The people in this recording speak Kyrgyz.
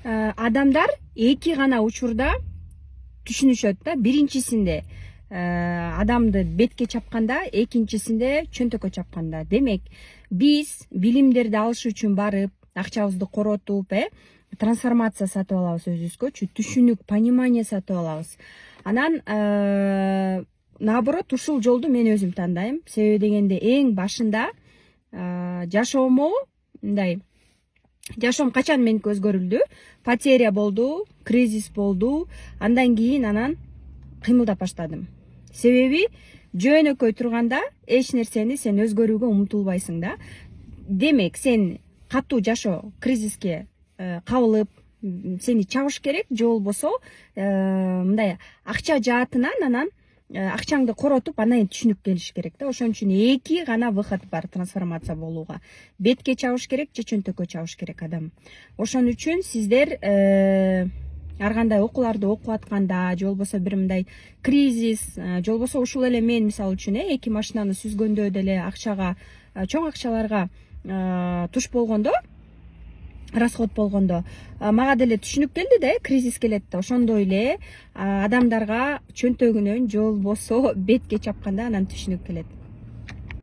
адамдар эки гана учурда түшүнүшөт да. Биринчисинде адамды бетке чапканда, экинчисинде чөнтөккө чапканда. Демек, биз билимдерди алыш үчүн барып, акчабызды коротуп, трансформация сатып алабыз өзүбүзгөчү, түшүнүк, понимание сатып алабыз. Анан наоборот, ушул жолду мен өзүм тандайм. Себеби дегенде эң башында жашоомо мындай, жашоом качан меники өзгөрүлдү? Потеря болду, кризис болду. Андан кийин кыймылдап баштадым. Себеби жөнөкөй турганда эч нерсени сен өзгөрүүгө умтулбайсың да. Демек, сен катуу жашоо кризиске кабылып, сени чабыш керек, же болбосо мындай акча жаатынан анан акчаңды коротуп, анан түшүнүк келиш керек да. Ошон үчүн эки гана выход бар трансформация болууга. Бетке чабыш керек же чөнтөккө чабыш керек адам. Ошон үчүн сиздер ар кандай окууларды окуп атканда, же болбосо бир мындай кризис, же болбосо ушул эле мен мисалы үчүн эки машинаны сүзгөндө деле акчага, чоң акчаларга туш болгондо, расход болгондо, мага деле түшүнүк келди да, кризис келет да. Ошондой эле адамдарга чөнтөгүнөн же болбосо бетке чапканда анан түшүнүк келет.